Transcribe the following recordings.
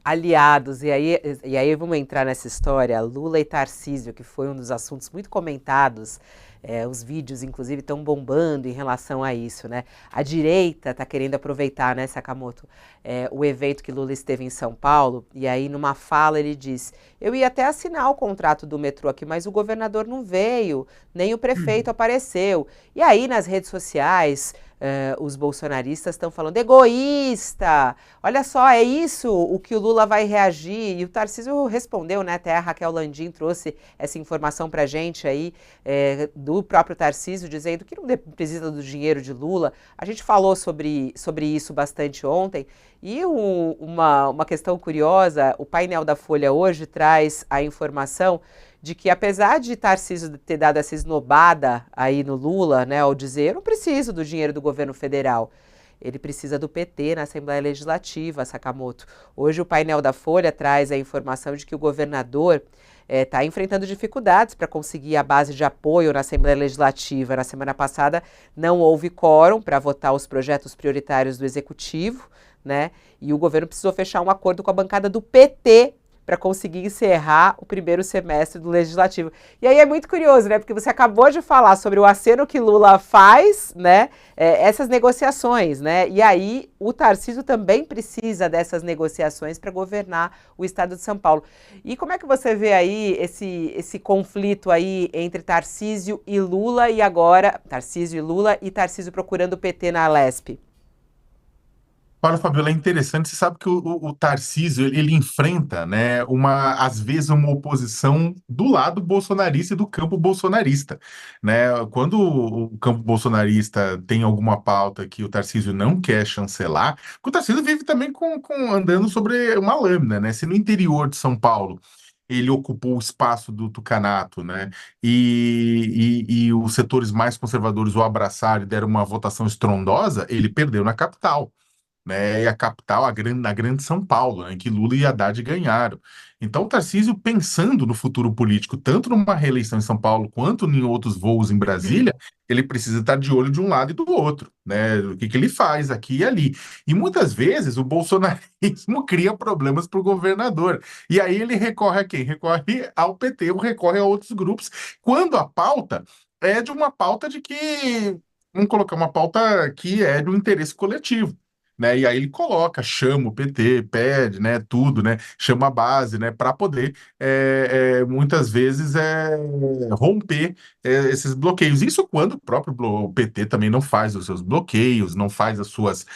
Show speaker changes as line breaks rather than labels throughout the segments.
aliados, e aí vamos entrar nessa história, Lula e Tarcísio, que foi um dos assuntos muito comentados, os vídeos, inclusive, estão bombando em relação a isso, né? A direita está querendo aproveitar, né, Sakamoto, o evento que Lula esteve em São Paulo, e aí numa fala ele diz, eu ia até assinar o contrato do metrô aqui, mas o governador não veio, nem o prefeito apareceu. E aí nas redes sociais, os bolsonaristas estão falando, egoísta, olha só, é isso o que o Lula vai reagir. E o Tarcísio respondeu, né? Até a Raquel Landim trouxe essa informação pra gente aí, do próprio Tarcísio, dizendo que não precisa do dinheiro de Lula. A gente falou sobre isso bastante ontem. E uma questão curiosa, o painel da Folha hoje traz a informação de que apesar de Tarcísio ter dado essa esnobada aí no Lula, né, ao dizer, eu não preciso do dinheiro do governo federal, ele precisa do PT na Assembleia Legislativa, Sakamoto. Hoje o painel da Folha traz a informação de que o governador está enfrentando dificuldades para conseguir a base de apoio na Assembleia Legislativa. Na semana passada não houve quórum para votar os projetos prioritários do Executivo, né? E o governo precisou fechar um acordo com a bancada do PT para conseguir encerrar o primeiro semestre do Legislativo. E aí é muito curioso, né? Porque você acabou de falar sobre o aceno que Lula faz, né? Essas negociações, né? E aí o Tarcísio também precisa dessas negociações para governar o estado de São Paulo. E como é que você vê aí esse conflito aí entre Tarcísio e Lula e agora Tarcísio e Lula e Tarcísio procurando o PT na Alesp?
Olha, Fabiola, é interessante. Você sabe que o Tarcísio ele enfrenta, né, às vezes uma oposição do lado bolsonarista e do campo bolsonarista, né? Quando o campo bolsonarista tem alguma pauta que o Tarcísio não quer chancelar, porque o Tarcísio vive também andando sobre uma lâmina, né? Se no interior de São Paulo ele ocupou o espaço do tucanato, né? E os setores mais conservadores o abraçaram e deram uma votação estrondosa, ele perdeu na capital, né? E a capital, a grande São Paulo, né, em que Lula e Haddad ganharam. Então, o Tarcísio, pensando no futuro político, tanto numa reeleição em São Paulo quanto em outros voos em Brasília, ele precisa estar de olho de um lado e do outro, né? O que ele faz aqui e ali. E muitas vezes o bolsonarismo cria problemas para o governador. E aí ele recorre a quem? Recorre ao PT, ou recorre a outros grupos, quando a pauta é de uma pauta de que. Vamos colocar uma pauta que é do interesse coletivo, né? E aí ele coloca, chama o PT, pede, né, tudo, né, chama a base, né, para poder muitas vezes romper esses bloqueios. Isso quando o próprio PT também não faz os seus bloqueios, não faz as suas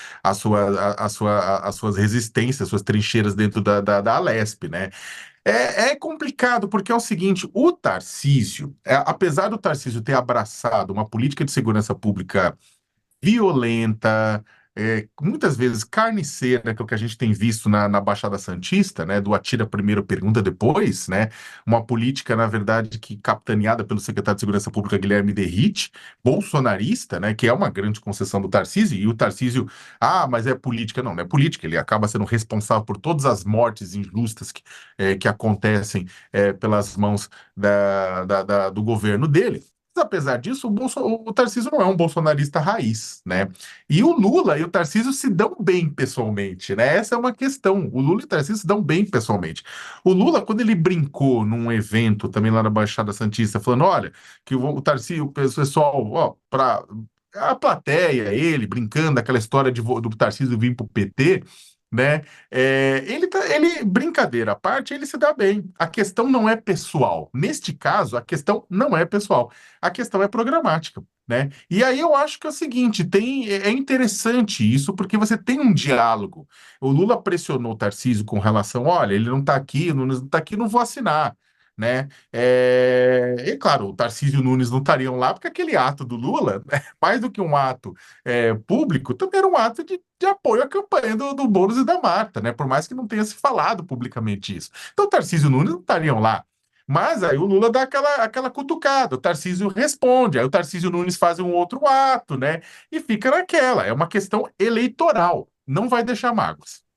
resistências, as suas trincheiras dentro da Alesp, né? É complicado porque é o seguinte, o Tarcísio, apesar do Tarcísio ter abraçado uma política de segurança pública violenta, muitas vezes carniceira, que é o que a gente tem visto na Baixada Santista, né, do atira primeiro, pergunta depois, né, uma política, na verdade, que capitaneada pelo secretário de Segurança Pública, Guilherme Derrite, bolsonarista, né, que é uma grande concessão do Tarcísio, e o Tarcísio, mas é política. Não, não é política, ele acaba sendo responsável por todas as mortes injustas que acontecem pelas mãos do governo dele. Mas, apesar disso, o Tarcísio não é um bolsonarista raiz, né? E o Lula e o Tarcísio se dão bem pessoalmente, né? Essa é uma questão. O Lula e o Tarcísio se dão bem pessoalmente. O Lula, quando ele brincou num evento também lá na Baixada Santista, falando, olha, que o Tarcísio, o pessoal, ó, para a plateia, ele brincando, aquela história do Tarcísio vir pro PT, né? Brincadeira à parte, ele se dá bem. A questão não é pessoal. Neste caso, a questão não é pessoal. A questão é programática, né? E aí eu acho que é o seguinte, é interessante isso, porque você tem um diálogo. O Lula pressionou o Tarcísio com relação, olha, ele não está aqui, o Nunes não está aqui, não vou assinar. Né? E claro, o Tarcísio e o Nunes não estariam lá, porque aquele ato do Lula, né, mais do que um ato público, também era um ato de apoio à campanha do Boulos e da Marta, né? Por mais que não tenha se falado publicamente isso. Então, o Tarcísio e o Nunes não estariam lá. Mas aí o Lula dá aquela cutucada, o Tarcísio responde, aí o Tarcísio Nunes faz um outro ato, né? E fica naquela. É uma questão eleitoral. Não vai deixar mágoas.